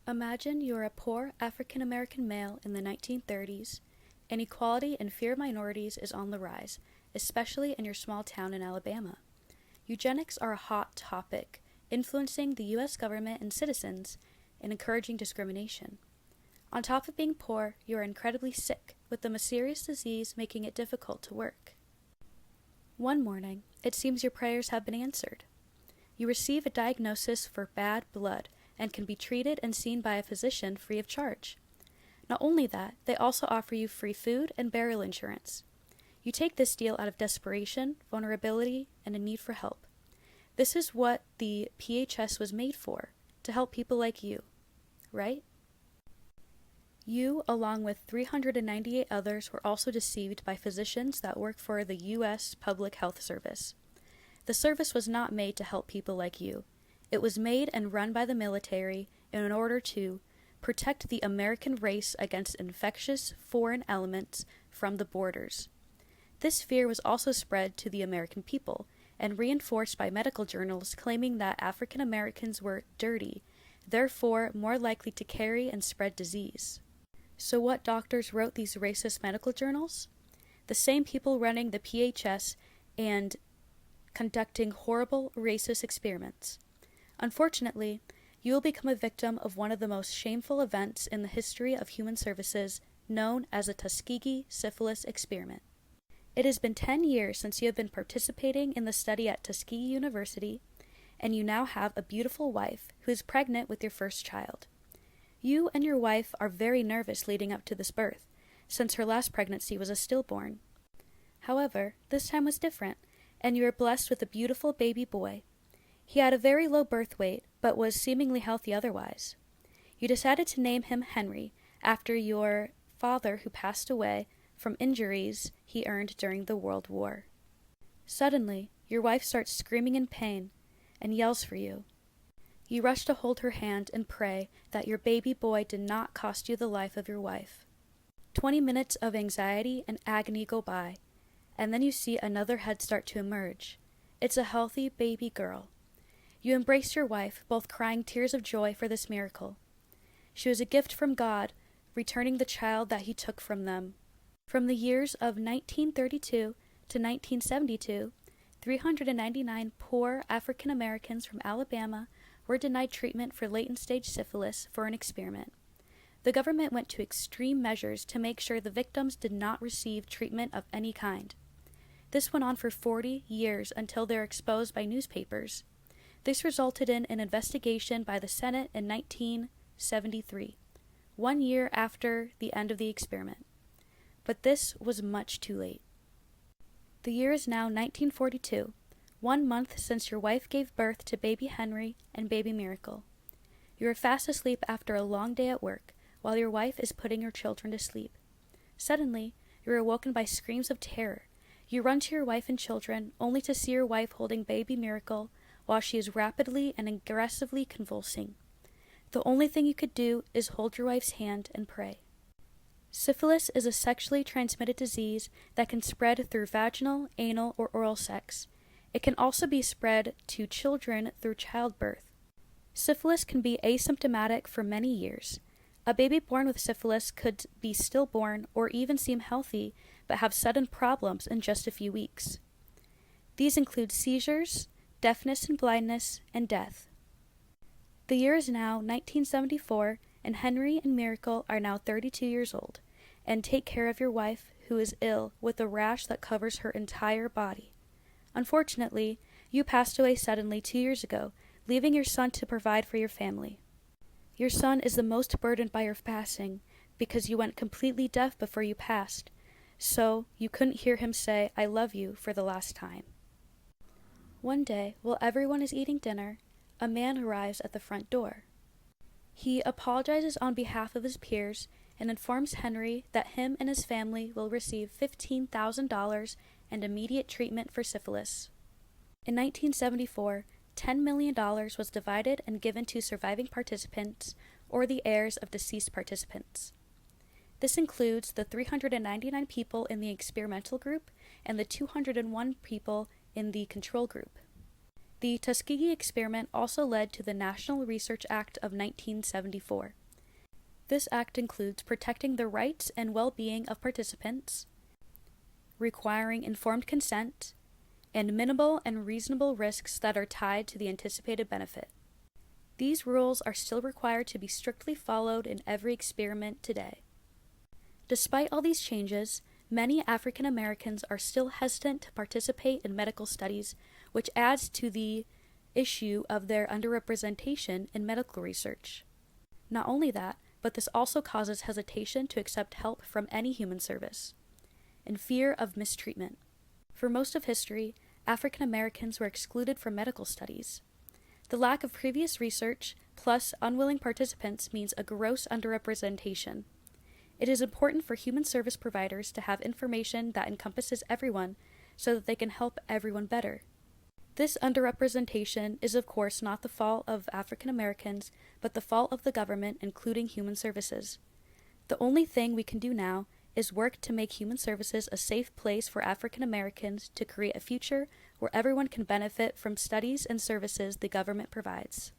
Imagine you're a poor African American male in the 1930s. Inequality and fear of minorities is on the rise, especially in your small town in Alabama. Eugenics are a hot topic, influencing the U.S. government and citizens and encouraging discrimination. On top of being poor, you are incredibly sick, with the mysterious disease making it difficult to work. One morning, it seems your prayers have been answered. You receive a diagnosis for bad blood and can be treated and seen by a physician free of charge. Not only that, they also offer you free food and burial insurance. You take this deal out of desperation, vulnerability, and a need for help. This is what the PHS was made for, to help people like you, right? You, along with 398 others, were also deceived by physicians that work for the U.S. Public Health Service. The service was not made to help people like you. It was made and run by the military in order to protect the American race against infectious foreign elements from the borders. This fear was also spread to the American people and reinforced by medical journals claiming that African Americans were dirty, therefore more likely to carry and spread disease. So what doctors wrote these racist medical journals? The same people running the PHS and conducting horrible racist experiments. Unfortunately, you will become a victim of one of the most shameful events in the history of human services, known as the Tuskegee Syphilis experiment. It has been 10 years since you have been participating in the study at Tuskegee University, and you now have a beautiful wife who is pregnant with your first child. You and your wife are very nervous leading up to this birth, since her last pregnancy was a stillborn. However, this time was different, and you are blessed with a beautiful baby boy. He had a very low birth weight, but was seemingly healthy otherwise. You decided to name him Henry, after your father who passed away from injuries he earned during the World War. Suddenly, your wife starts screaming in pain and yells for you. You rush to hold her hand and pray that your baby boy did not cost you the life of your wife. 20 minutes of anxiety and agony go by, and then you see another head start to emerge. It's a healthy baby girl. You embrace your wife, both crying tears of joy for this miracle. She was a gift from God, returning the child that he took from them. From the years of 1932 to 1972, 399 poor African Americans from Alabama were denied treatment for latent-stage syphilis for an experiment. The government went to extreme measures to make sure the victims did not receive treatment of any kind. This went on for 40 years until they were exposed by newspapers. This resulted in an investigation by the Senate in 1973, 1 year after the end of the experiment. But this was much too late. The year is now 1942, 1 month since your wife gave birth to baby Henry and baby Miracle. You are fast asleep after a long day at work, while your wife is putting your children to sleep. Suddenly, you are awoken by screams of terror. You run to your wife and children, only to see your wife holding baby Miracle while she is rapidly and aggressively convulsing. The only thing you could do is hold your wife's hand and pray. Syphilis is a sexually transmitted disease that can spread through vaginal, anal, or oral sex. It can also be spread to children through childbirth. Syphilis can be asymptomatic for many years. A baby born with syphilis could be stillborn or even seem healthy, but have sudden problems in just a few weeks. These include seizures, deafness and blindness, and death. The year is now 1974, and Henry and Miracle are now 32 years old, and take care of your wife, who is ill with a rash that covers her entire body. Unfortunately, you passed away suddenly 2 years ago, leaving your son to provide for your family. Your son is the most burdened by your passing, because you went completely deaf before you passed, so you couldn't hear him say, "I love you," for the last time. One day, while everyone is eating dinner, a man arrives at the front door. He apologizes on behalf of his peers and informs Henry that him and his family will receive $15,000 and immediate treatment for syphilis. In 1974, $10 million was divided and given to surviving participants or the heirs of deceased participants. This includes the 399 people in the experimental group and the 201 people in the control group. The Tuskegee experiment also led to the National Research Act of 1974. This act includes protecting the rights and well-being of participants, requiring informed consent, and minimal and reasonable risks that are tied to the anticipated benefit. These rules are still required to be strictly followed in every experiment today. Despite all these changes, many African Americans are still hesitant to participate in medical studies, which adds to the issue of their underrepresentation in medical research. Not only that, but this also causes hesitation to accept help from any human service, and fear of mistreatment. For most of history, African Americans were excluded from medical studies. The lack of previous research, plus unwilling participants, means a gross underrepresentation. It is important for human service providers to have information that encompasses everyone so that they can help everyone better. This underrepresentation is, of course, not the fault of African Americans, but the fault of the government, including human services. The only thing we can do now is work to make human services a safe place for African Americans to create a future where everyone can benefit from studies and services the government provides.